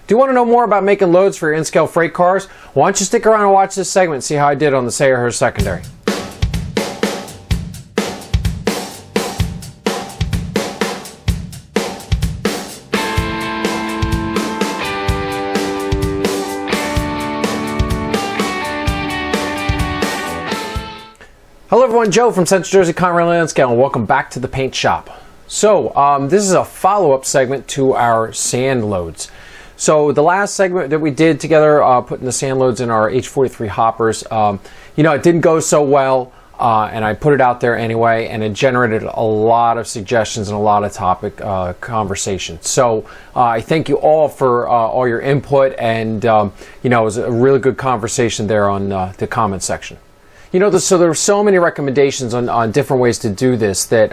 Do you want to know more about making loads for your in-scale freight cars? Why don't you stick around and watch this segment and see how I did on the Sayrehurst Secondary. Hello everyone, Joe from Central Jersey Conrail Landscale, and welcome back to the paint shop. So this is a follow-up segment to our sand loads. So the last segment that we did together, putting the sand loads in our H43 hoppers, you know, it didn't go so well, and I put it out there anyway, and it generated a lot of suggestions and a lot of topic conversation. So I thank you all for all your input, and you know, it was a really good conversation there on the comment section. You know, so there were so many recommendations on different ways to do this that,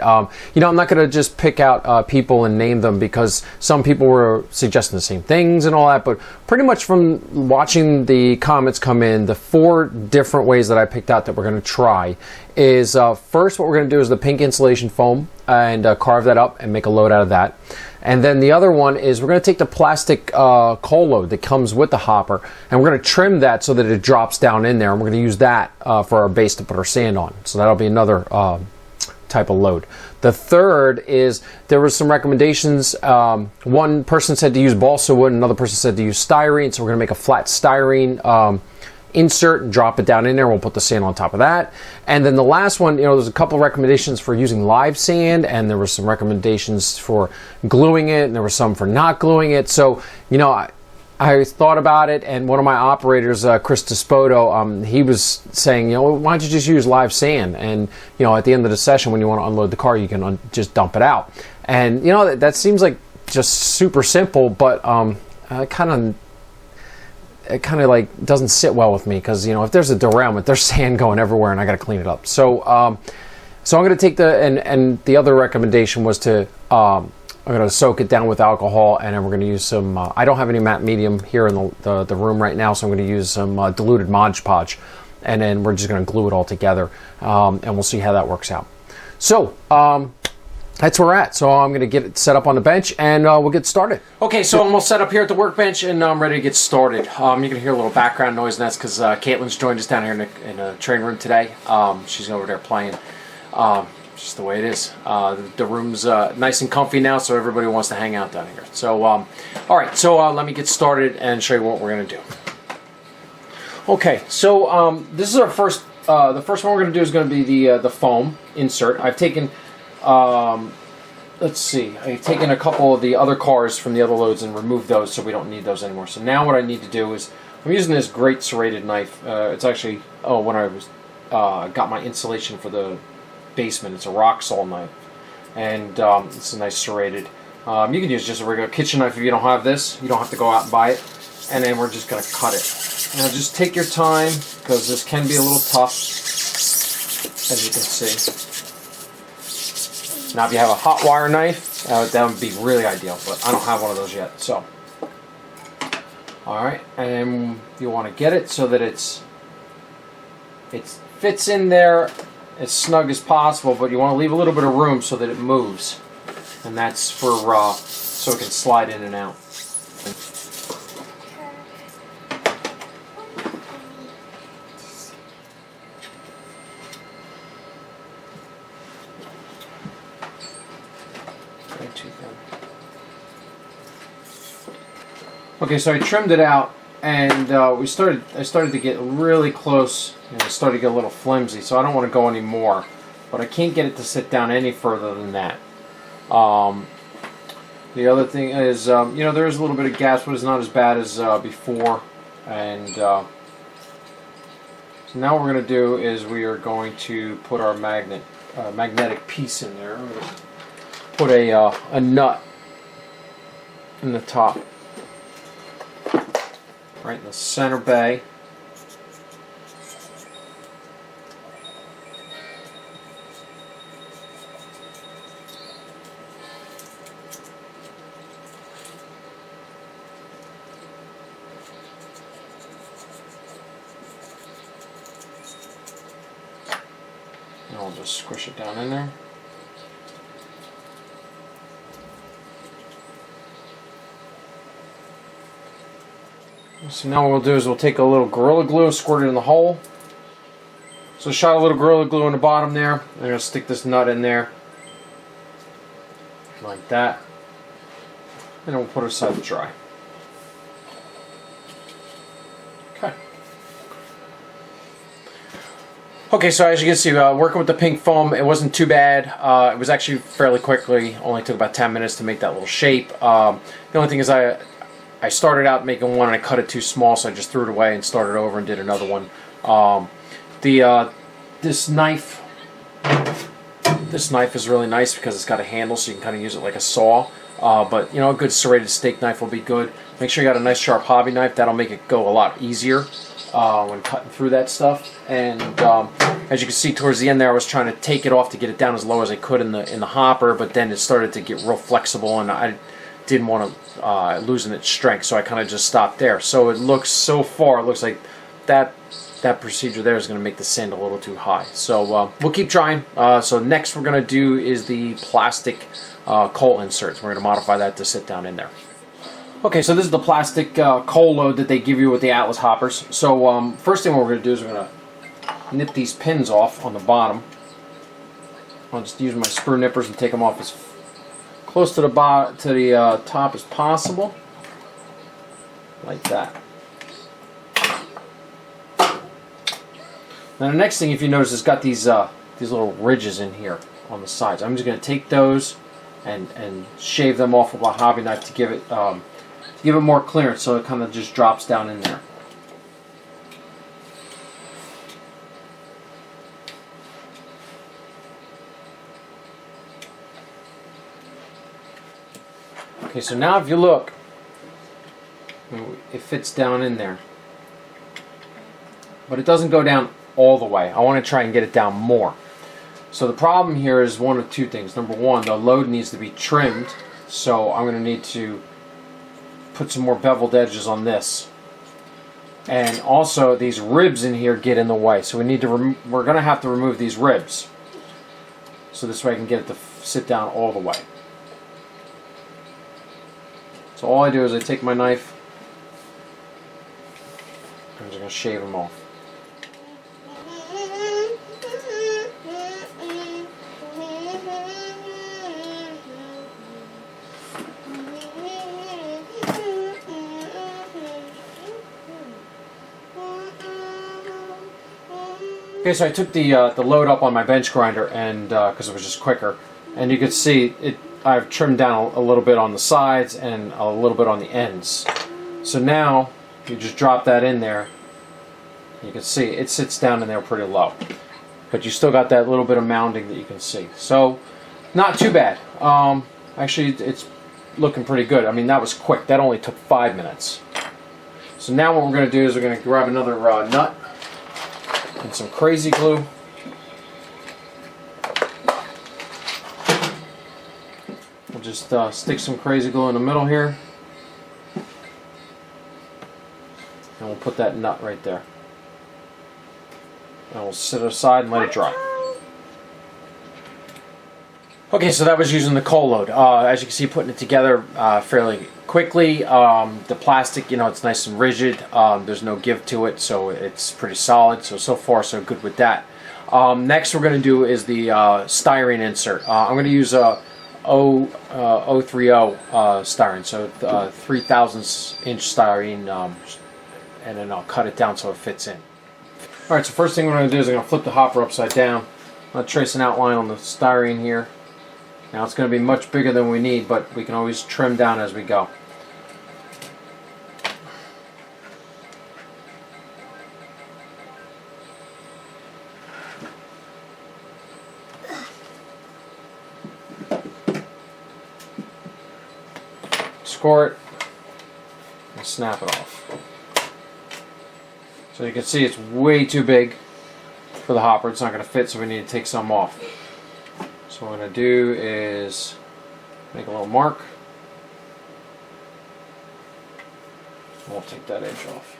you know, I'm not going to just pick out people and name them, because some people were suggesting the same things and all that. But pretty much from watching the comments come in, the 4 different ways that I picked out that we're going to try is, first, what we're going to do is the pink insulation foam and carve that up and make a load out of that. And then the other one is we're going to take the plastic coal load that comes with the hopper, and we're going to trim that so that it drops down in there, and we're going to use that for our base to put our sand on. So that'll be another type of load. The third is there were some recommendations. One person said to use balsa wood, another person said to use styrene, so we're going to make a flat styrene insert and drop it down in there. We'll put the sand on top of that. And then the last one, you know, there's a couple of recommendations for using live sand, and there were some recommendations for gluing it, and there were some for not gluing it. So, you know, I thought about it, and one of my operators, Chris Despodo, he was saying, you know, why don't you just use live sand? And, you know, at the end of the session, when you want to unload the car, you can just dump it out. And, you know, that seems like just super simple, but it kind of like doesn't sit well with me, because, you know, if there's a derailment, there's sand going everywhere and I got to clean it up. So so I'm going to take and the other recommendation was to I'm going to soak it down with alcohol, and then we're going to use some I don't have any matte medium here in the room right now, so I'm going to use some diluted Mod Podge, and then we're just going to glue it all together, and we'll see how that works out. So that's where we're at. So I'm going to get it set up on the bench, and we'll get started. Okay, so I'm all set up here at the workbench, and I'm ready to get started. You're going to hear a little background noise, and that's because Caitlin's joined us down here in the train room today. She's over there playing. Just the way it is. The room's nice and comfy now, so everybody wants to hang out down here. So, all right, so let me get started and show you what we're going to do. Okay, so this is our first. The first one we're going to do is going to be the foam insert. I've taken. Let's see, I've taken a couple of the other cars from the other loads and removed those, so we don't need those anymore. So now what I need to do is, I'm using this great serrated knife. It's actually, when I was got my insulation for the basement, it's a rock salt knife, and it's a nice serrated. You can use just a regular kitchen knife if you don't have this. You don't have to go out and buy it. And then we're just going to cut it. Now just take your time, because this can be a little tough, as you can see. Now, if you have a hot wire knife, that would be really ideal, but I don't have one of those yet. So, all right, and then you want to get it so that it fits in there as snug as possible, but you want to leave a little bit of room so that it moves, and that's for so it can slide in and out. Okay, so I trimmed it out, and I started to get really close, and it started to get a little flimsy, so I don't want to go any more, but I can't get it to sit down any further than that. The other thing is, you know, there is a little bit of gas, but it's not as bad as before, and so now what we're going to do is we are going to put our magnetic piece in there. We're going to put a nut in the top, right in the center bay. And I'll just squish it down in there. So now what we'll do is we'll take a little Gorilla Glue and squirt it in the hole. So shot a little Gorilla Glue in the bottom there. I'm going to stick this nut in there. Like that. And then we'll put it aside to dry. Okay. Okay, so as you can see, working with the pink foam, it wasn't too bad. It was actually fairly quickly. Only took about 10 minutes to make that little shape. The only thing is I started out making one and I cut it too small, so I just threw it away and started over and did another one. This knife is really nice because it's got a handle, so you can kind of use it like a saw. But you know, a good serrated steak knife will be good. Make sure you got a nice sharp hobby knife. That'll make it go a lot easier when cutting through that stuff. And as you can see towards the end there, I was trying to take it off to get it down as low as I could in the hopper, but then it started to get real flexible, and I didn't want to loosen its strength, so I kind of just stopped there. So it looks, so far, it looks like that procedure there is going to make the sand a little too high. So we'll keep trying. So next we're going to do is the plastic coal inserts. We're going to modify that to sit down in there. Okay, so this is the plastic coal load that they give you with the Atlas hoppers. So first thing what we're going to do is we're going to nip these pins off on the bottom. I'll just use my screw nippers and take them off as close to the top as possible, like that. Now the next thing, if you notice, it's got these little ridges in here on the sides. I'm just going to take those and shave them off with a hobby knife to give it more clearance, so it kind of just drops down in there. Okay, so now if you look, it fits down in there, but it doesn't go down all the way. I want to try and get it down more. So the problem here is one of two things. Number one, the load needs to be trimmed, so I'm going to need to put some more beveled edges on this. And also these ribs in here get in the way, so we're going to have to remove these ribs, so this way I can get it to sit down all the way. So all I do is I take my knife, I'm just going to shave them off. Okay, so I took the load up on my bench grinder, and because it was just quicker, and you can see it. I've trimmed down a little bit on the sides and a little bit on the ends. So now you just drop that in there. You can see it sits down in there pretty low, but you still got that little bit of mounding that you can see. So not too bad. Actually, it's looking pretty good. I mean, that was quick. That only took 5 minutes. So now what we're going to do is we're going to grab another nut and some crazy glue. We'll just stick some crazy glue in the middle here, and we'll put that nut right there, and we'll set it aside and let it dry. Okay, so that was using the coal load. As you can see, putting it together fairly quickly. The plastic, you know, it's nice and rigid. There's no give to it, so it's pretty solid. So far, so good with that. Next, we're going to do is the styrene insert. I'm going to use a 030 styrene, so 3/1000 inch styrene, and then I'll cut it down so it fits in. Alright, so first thing we're going to do is I'm going to flip the hopper upside down. I'm going to trace an outline on the styrene here. Now it's going to be much bigger than we need, but we can always trim down as we go. Score it and snap it off. So you can see it's way too big for the hopper. It's not going to fit, so we need to take some off. So what I'm going to do is make a little mark. We'll take that edge off.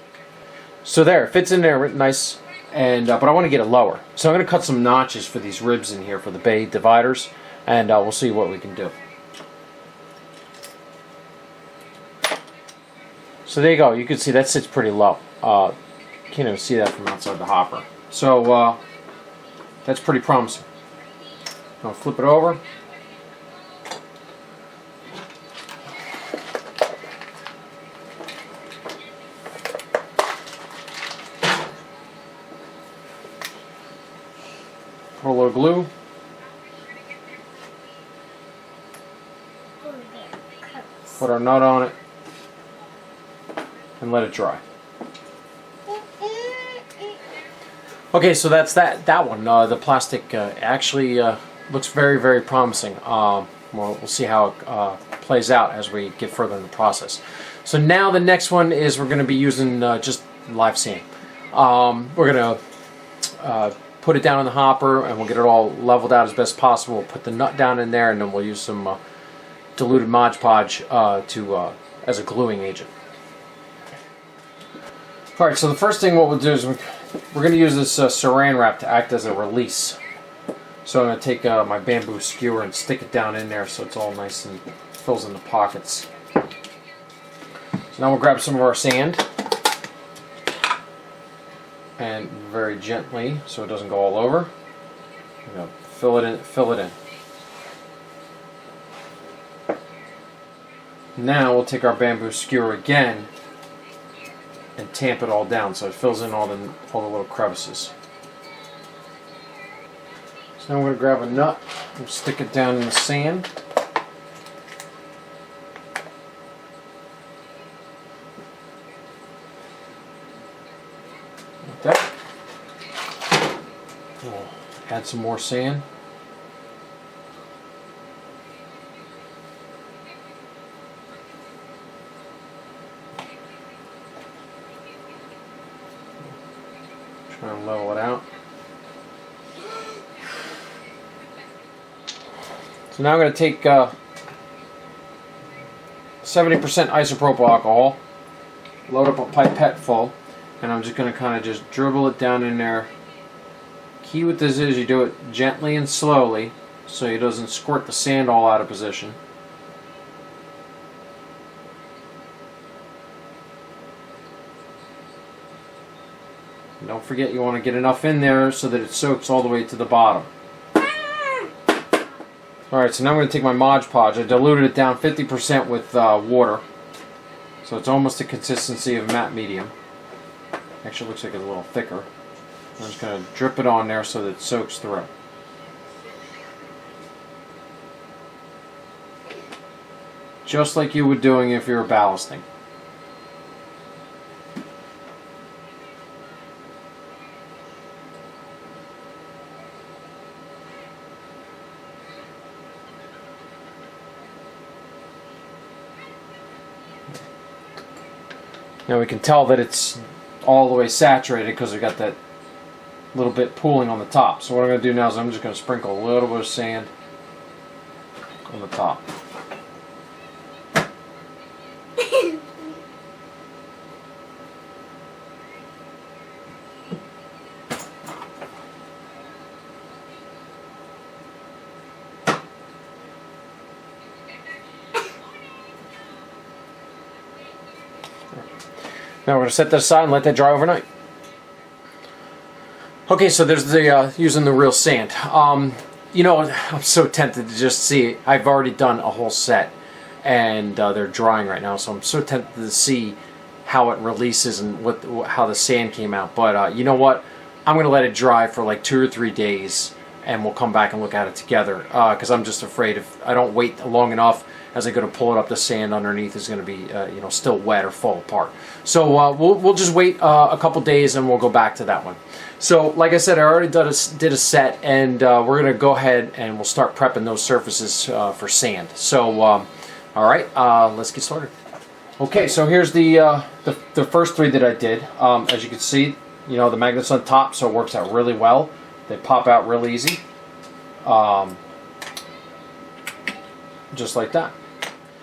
So there, it fits in there nice, and but I want to get it lower. So I'm going to cut some notches for these ribs in here for the bay dividers, and we'll see what we can do. So there you go. You can see that sits pretty low. You can't even see that from outside the hopper. So that's pretty promising. I'll flip it over. Put a little glue. Put our nut on it and let it dry. Okay, so that's that one. The plastic actually looks very, very promising. We'll see how it plays out as we get further in the process. So now the next one is we're going to be using just live sand. We're going to put it down in the hopper and we'll get it all leveled out as best possible. We'll put the nut down in there and then we'll use some diluted Mod Podge as a gluing agent. Alright, so the first thing what we'll do is we're going to use this Saran wrap to act as a release. So I'm going to take my bamboo skewer and stick it down in there so it's all nice and fills in the pockets. So now we'll grab some of our sand and very gently, so it doesn't go all over, fill it in. Now we'll take our bamboo skewer again and tamp it all down so it fills in all the little crevices. So now I'm going to grab a nut and stick it down in the sand. Like that. We'll add some more sand. Try and level it out. So now I'm going to take 70% isopropyl alcohol, load up a pipette full, and I'm just going to kind of just dribble it down in there. Key with this is you do it gently and slowly so it doesn't squirt the sand all out of position. And don't forget you want to get enough in there so that it soaks all the way to the bottom. Alright, so now I'm going to take my Mod Podge. I diluted it down 50% with water. So it's almost the consistency of matte medium. Actually looks like it's a little thicker. I'm just going to drip it on there so that it soaks through. Just like you would doing if you were ballasting. Now we can tell that it's all the way saturated because we got that little bit pooling on the top. So what I'm going to do now is I'm just going to sprinkle a little bit of sand on the top. Now we're going to set that aside and let that dry overnight. Okay, so there's the using the real sand. You know, I'm so tempted to just see. I've already done a whole set, and they're drying right now. So I'm so tempted to see how it releases and how the sand came out. But you know what? I'm going to let it dry for like 2 or 3 days, and we'll come back and look at it together. Because I'm just afraid if I don't wait long enough, as I go to pull it up, the sand underneath is going to be, you know, still wet or fall apart. So we'll just wait a couple days and we'll go back to that one. So, like I said, I already did a set, and we're going to go ahead and we'll start prepping those surfaces for sand. So, all right, let's get started. Okay, so here's the first 3 that I did. As you can see, you know, the magnets on top, so it works out really well. They pop out real easy, just like that.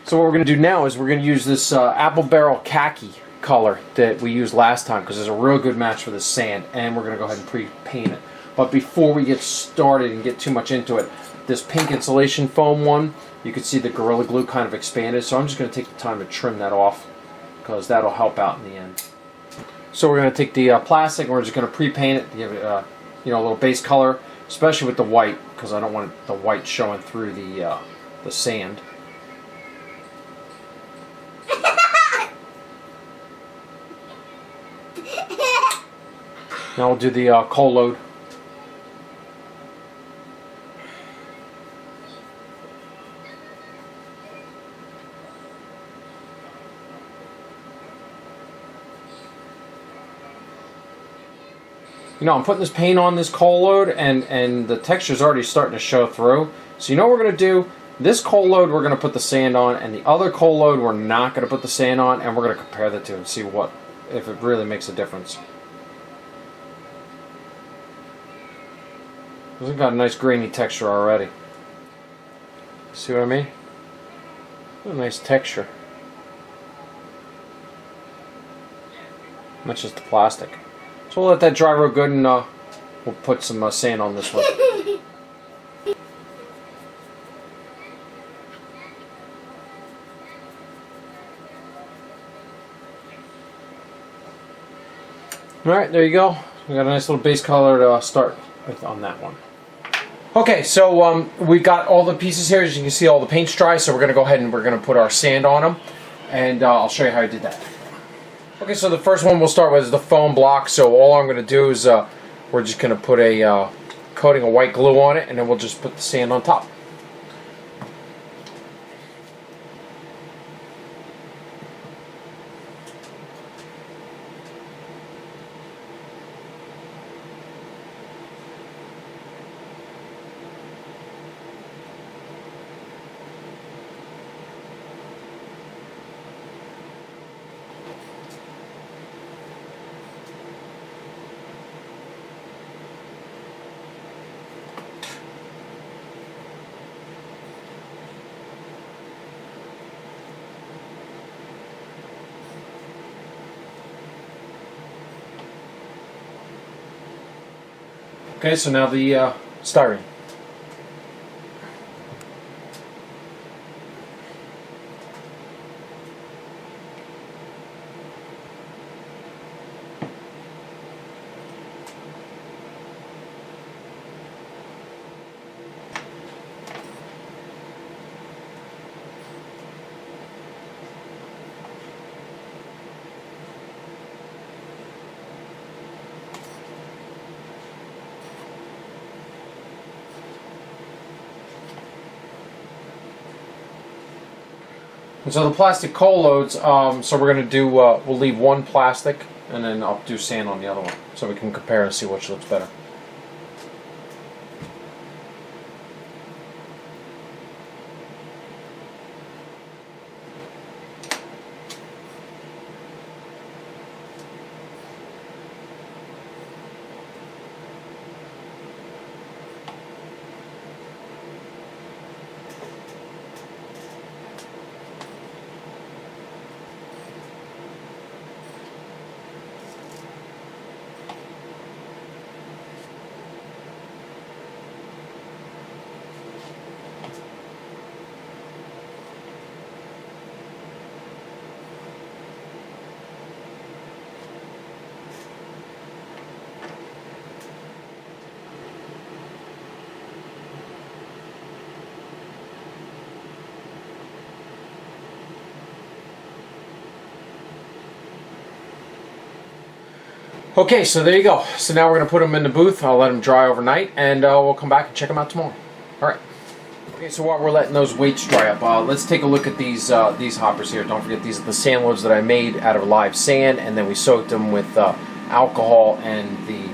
So what we're going to do now is we're going to use this apple barrel khaki color that we used last time because it's a real good match for this sand, and we're going to go ahead and pre-paint it. But before we get started and get too much into it, this pink insulation foam one, you can see the Gorilla Glue kind of expanded, so I'm just going to take the time to trim that off. because that'll help out in the end. So we're going to take the plastic and we're just going to pre-paint it to give it a little base color, especially with the white, because I don't want the white showing through the sand. Now we'll do the coal load. I'm putting this paint on this coal load, and the texture's already starting to show through. So you know what we're going to do? This coal load we're going to put the sand on, and the other coal load we're not going to put the sand on, and we're going to compare the two and see if it really makes a difference. It's got a nice grainy texture already. See what I mean? A nice texture. That's just the plastic. So we'll let that dry real good, and we'll put some sand on this one. Alright, there you go. We got a nice little base color to start with on that one. Okay, so we've got all the pieces here. As you can see, all the paint's dry, so we're going to go ahead and we're going to put our sand on them, and I'll show you how I did that. Okay, so the first one we'll start with is the foam block. So all I'm going to do is we're just going to put a coating of white glue on it, and then we'll just put the sand on top. Okay, so now the styrene. And so the plastic coal loads, so we're going to do, we'll leave one plastic, and then I'll do sand on the other one, so we can compare and see which looks better. Okay, so there you go. So now we're going to put them in the booth. I'll let them dry overnight, and we'll come back and check them out tomorrow. Alright. Okay, so while we're letting those weights dry up, let's take a look at these hoppers here. Don't forget, these are the sand loads that I made out of live sand, and then we soaked them with alcohol and the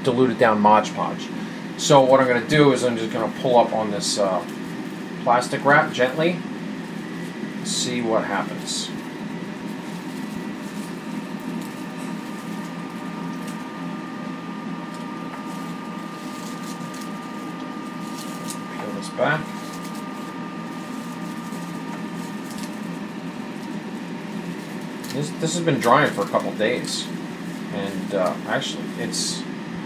diluted down Mod Podge. So what I'm going to do is I'm just going to pull up on this plastic wrap gently, see what happens. Back. This has been drying for a couple days, and actually it's,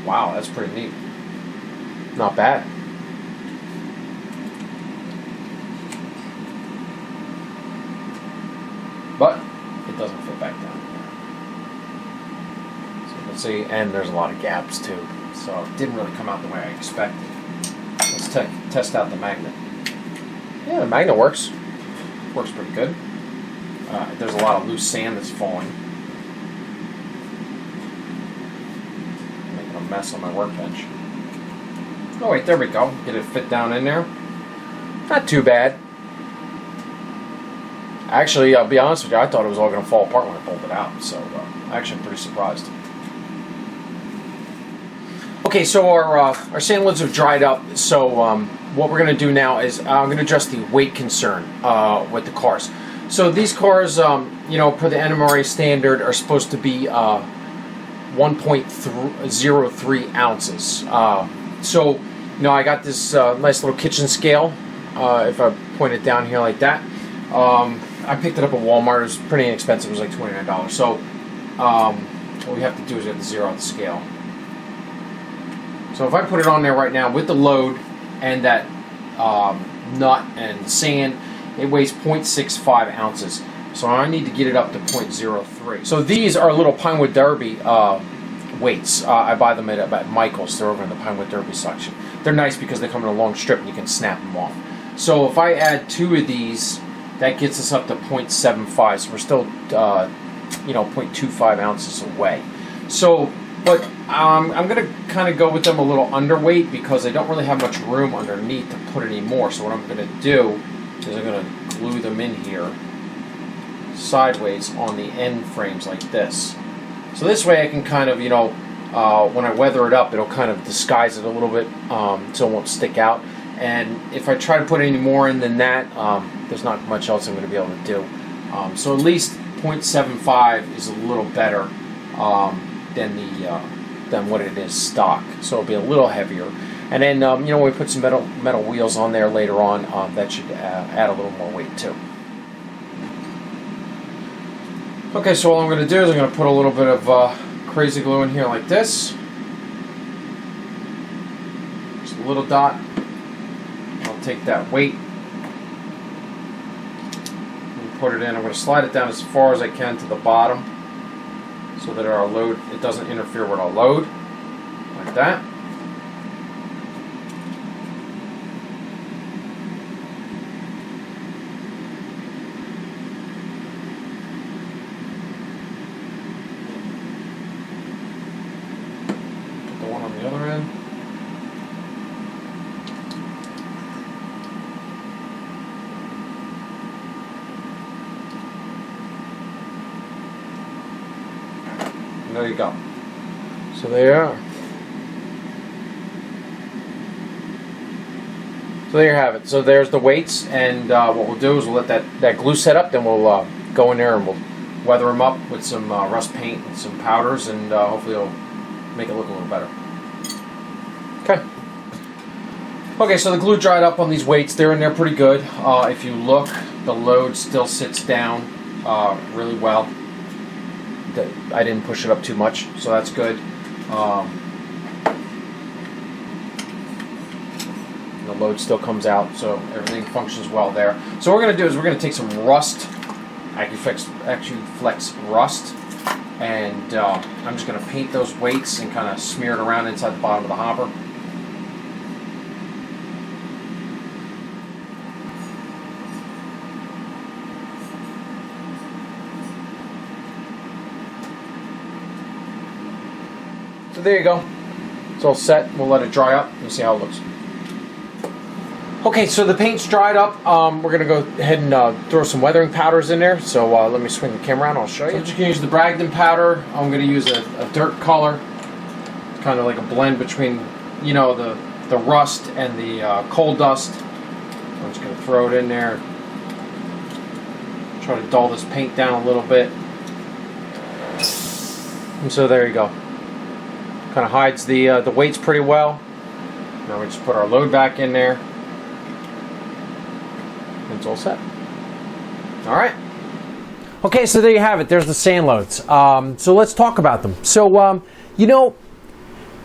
wow, that's pretty neat. Not bad. But it doesn't fit back down here. So you can see, and there's a lot of gaps too. So it didn't really come out the way I expected. Let's test out the magnet. Yeah, the magnet works. Works pretty good. There's a lot of loose sand that's falling. Making a mess on my workbench. Oh wait, there we go. Get it fit down in there. Not too bad. Actually, I'll be honest with you, I thought it was all going to fall apart when I pulled it out. So actually, I'm pretty surprised. Okay, so our sand loads have dried up. So what we're going to do now is I'm going to address the weight concern with the cars. So these cars, you know, per the NMRA standard, are supposed to be 1.03 ounces. So, you know, I got this nice little kitchen scale. If I point it down here like that, I picked it up at Walmart. It was pretty inexpensive. It was like $29. So what we have to do is we have to zero out the scale. So if I put it on there right now with the load and that nut and sand, it weighs 0.65 ounces. So I need to get it up to 0.03. So these are little Pinewood Derby weights. I buy them at Michael's. They're over in the Pinewood Derby section. They're nice because they come in a long strip and you can snap them off. So if I add 2 of these, that gets us up to 0.75. So we're still, you know, 0.25 ounces away. So, but I'm going to kind of go with them a little underweight because I don't really have much room underneath to put any more. So what I'm going to do is I'm going to glue them in here sideways on the end frames like this. So this way I can kind of, you know, when I weather it up, it'll kind of disguise it a little bit so it won't stick out. And if I try to put any more in than that, there's not much else I'm going to be able to do. So at least 0.75 is a little better than what it is stock. So it'll be a little heavier. And then, you know, when we put some metal wheels on there later on, that should add a little more weight too. Okay, so all I'm going to do is I'm going to put a little bit of crazy glue in here like this. Just a little dot. I'll take that weight and put it in. I'm going to slide it down as far as I can to the bottom so that our load, it doesn't interfere with our load, like that. Put the one on the other end. There you go. So there you are. So there you have it. So there's the weights, and what we'll do is we'll let that glue set up, then we'll go in there and we'll weather them up with some rust paint and some powders, and hopefully it'll make it look a little better. Okay. Okay, so the glue dried up on these weights. They're in there pretty good. If you look, the load still sits down really well. I didn't push it up too much, so that's good. The load still comes out, so everything functions well there. So what we're going to do is we're going to take some rust, AccuFlex rust, and I'm just going to paint those weights and kind of smear it around inside the bottom of the hopper. So there you go. It's all set. We'll let it dry up and see how it looks. Okay, so the paint's dried up. We're going to go ahead and throw some weathering powders in there. So let me swing the camera around. I'll show you. So I'm just going to use the Bragdon powder. I'm going to use a dirt color. It's kind of like a blend between, you know, the rust and the coal dust. I'm just going to throw it in there. Try to dull this paint down a little bit. And so there you go. Kind of hides the weights pretty well. Now we just put our load back in there. And it's all set. All right. Okay, so there you have it. There's the sand loads. So let's talk about them. So, you know,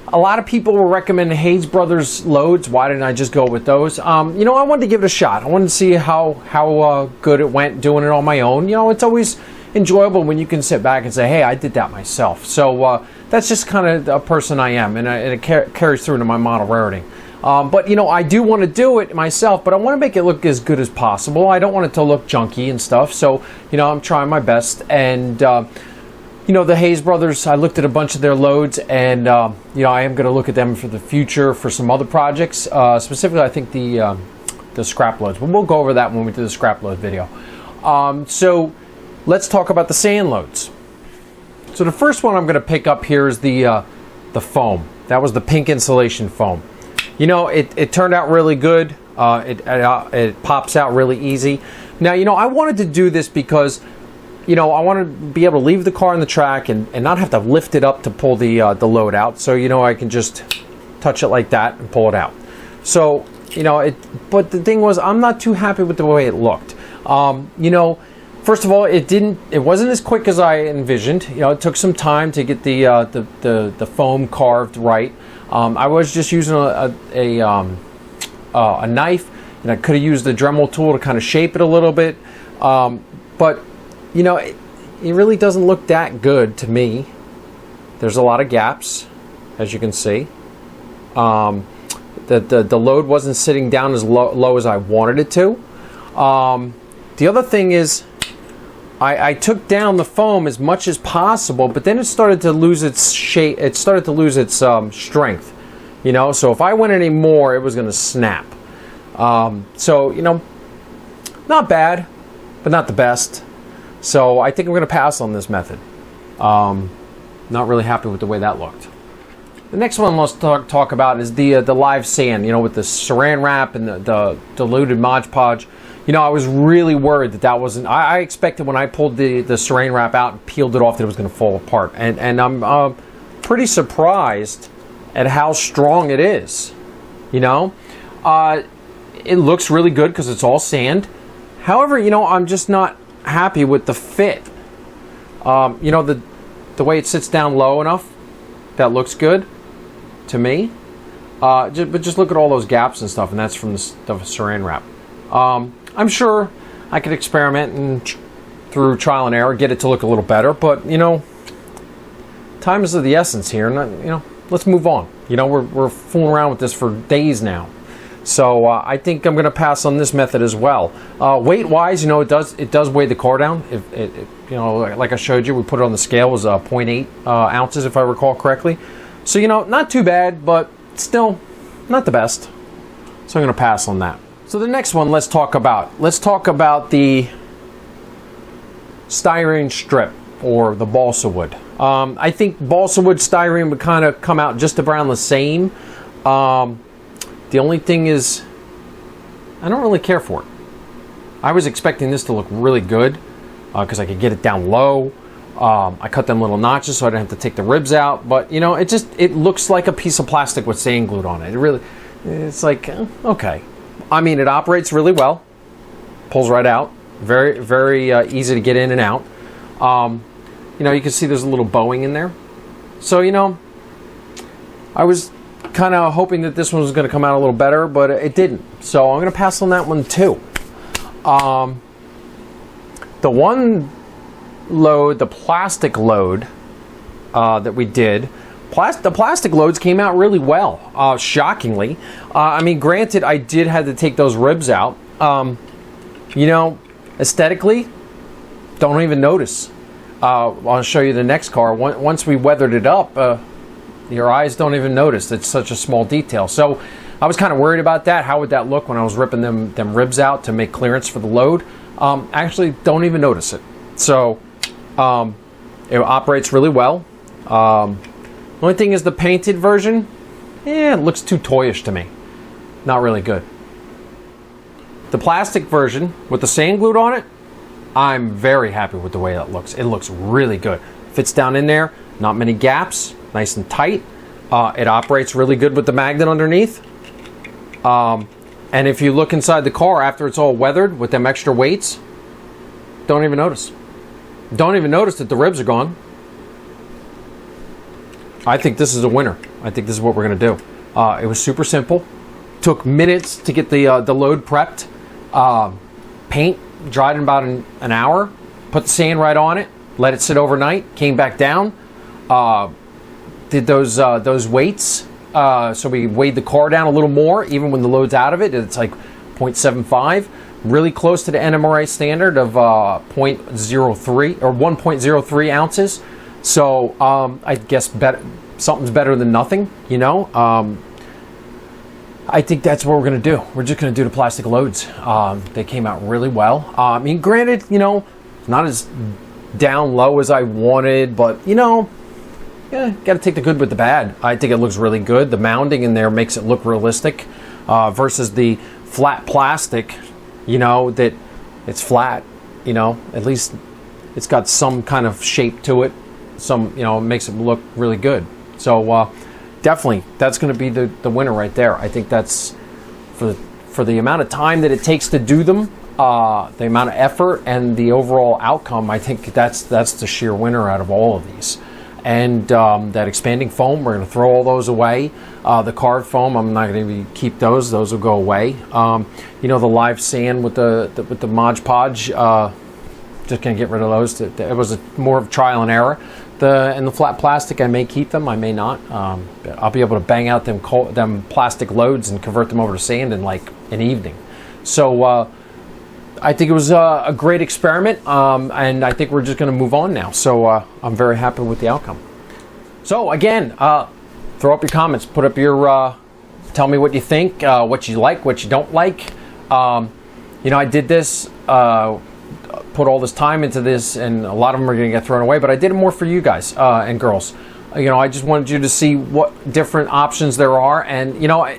a lot of people will recommend Hayes Brothers loads. Why didn't I just go with those? You know, I wanted to give it a shot. I wanted to see how good it went doing it on my own. You know, it's always enjoyable when you can sit back and say, hey, I did that myself. So that's just kind of a person I am, and it carries through into my model rating. But you know, I do want to do it myself, but I want to make it look as good as possible. I don't want it to look junky and stuff, so you know, I'm trying my best. And you know, the Hayes brothers, I looked at a bunch of their loads, and you know, I am going to look at them for the future for some other projects. Specifically, I think the scrap loads, but we'll go over that when we do the scrap load video. So let's talk about the sand loads. So the first one I'm going to pick up here is the foam. That was the pink insulation foam. You know, it turned out really good. It pops out really easy. Now, you know, I wanted to do this because, you know, I want to be able to leave the car on the track and not have to lift it up to pull the load out. So, you know, I can just touch it like that and pull it out. So, you know, but the thing was, I'm not too happy with the way it looked. You know, first of all, it wasn't as quick as I envisioned. You know, it took some time to get the foam carved right. I was just using a knife, and I could have used the Dremel tool to kind of shape it a little bit. But you know, it really doesn't look that good to me. There's a lot of gaps, as you can see. The load wasn't sitting down as low as I wanted it to. The other thing is, I took down the foam as much as possible, but then it started to lose its shape. It started to lose its strength, you know. So if I went any more, it was going to snap. So you know, not bad, but not the best. So I think I'm going to pass on this method. Not really happy with the way that looked. The next one let's talk about is the live sand. You know, with the Saran wrap and the diluted Mod Podge. You know, I was really worried that wasn't. I expected when I pulled the Saran wrap out and peeled it off that it was going to fall apart, and I'm pretty surprised at how strong it is. You know, it looks really good because it's all sand. However, you know, I'm just not happy with the fit. You know, the way it sits down low enough, that looks good to me. But just look at all those gaps and stuff, and that's from the Saran wrap. I'm sure I could experiment and through trial and error get it to look a little better, but you know, time is of the essence here, and you know, let's move on. You know, we're fooling around with this for days now, so I think I'm going to pass on this method as well. Weight wise, you know, it does weigh the car down. You know, like I showed you, we put it on the scale, it was 0.8 ounces if I recall correctly. So you know, not too bad, but still not the best. So I'm going to pass on that. So the next one, let's talk about the styrene strip, or the balsa wood. I think balsa wood styrene would kind of come out just around the same. The only thing is, I don't really care for it. I was expecting this to look really good because I could get it down low. I cut them little notches so I didn't have to take the ribs out. But you know, it looks like a piece of plastic with sand glued on it. It's like, okay. I mean, it operates really well. Pulls right out. Very, very easy to get in and out. You know, you can see there's a little bowing in there. So, you know, I was kind of hoping that this one was going to come out a little better, but it didn't. So I'm going to pass on that one too. The one load, the plastic load that we did, the plastic loads came out really well, shockingly. I mean, granted, I did have to take those ribs out. You know, aesthetically, don't even notice. I'll show you the next car. Once we weathered it up, your eyes don't even notice. It's such a small detail. So I was kind of worried about that. How would that look when I was ripping them ribs out to make clearance for the load? Actually, don't even notice it. So it operates really well. The only thing is the painted version, it looks too toyish to me. Not really good. The plastic version with the sand glued on it, I'm very happy with the way that looks. It looks really good. Fits down in there, not many gaps, nice and tight. It operates really good with the magnet underneath. And if you look inside the car after it's all weathered with them extra weights, don't even notice. Don't even notice that the ribs are gone. I think this is a winner. I think this is what we're going to do. It was super simple. Took minutes to get the load prepped. Paint dried in about an hour. put the sand right on it, let it sit overnight, came back down, did those weights. So we weighed the car down a little more, even when the load's out of it. It's like 0.75, really close to the NMRA standard of 0.03 or 1.03 ounces. So I guess something's better than nothing, you know. I think that's what we're going to do. We're just going to do the plastic loads. They came out really well. I mean, granted, you know, not as down low as I wanted, but, you know, yeah, got to take the good with the bad. I think it looks really good. The mounding in there makes it look realistic versus the flat plastic, you know, that it's flat, you know, at least it's got some kind of shape to it. Some, you know, it makes it look really good. So definitely, that's going to be the winner right there. I think that's for the amount of time that it takes to do them, the amount of effort and the overall outcome. I think that's the sheer winner out of all of these. And that expanding foam, we're going to throw all those away. The card foam, I'm not going to keep those. Those will go away. You know, the live sand with the Mod Podge, just going to get rid of those. It was more of trial and error. And the flat plastic, I may keep them, I may not. I'll be able to bang out them plastic loads and convert them over to sand in like an evening. So I think it was a great experiment, and I think we're just going to move on now. So I'm very happy with the outcome. So again, throw up your comments, put up your, tell me what you think, what you like, what you don't like. You know, I did this, put all this time into this, and a lot of them are going to get thrown away, but I did it more for you guys and girls. You know, I just wanted you to see what different options there are, and you know,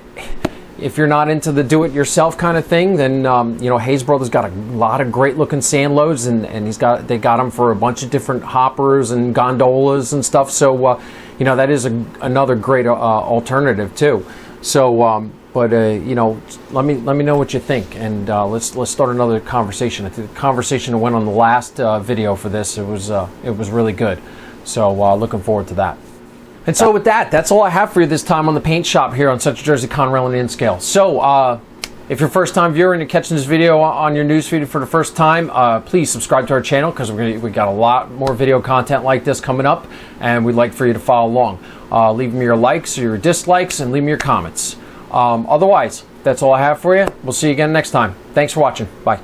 if you're not into the do-it-yourself kind of thing, then you know, Hayes Brothers got a lot of great-looking sand loads, and they got them for a bunch of different hoppers and gondolas and stuff. So you know, that is another great alternative too. So but you know, let me know what you think, and let's start another conversation. I think the conversation that went on the last video for this, it was really good. So looking forward to that. And so with that, that's all I have for you this time on the Paint Shop here on Central Jersey Conrail and N-Scale. So if you're a first-time viewer and you're catching this video on your newsfeed for the first time, please subscribe to our channel, because we got a lot more video content like this coming up, and we'd like for you to follow along. Leave me your likes or your dislikes, and leave me your comments. Otherwise, that's all I have for you. We'll see you again next time. Thanks for watching. Bye.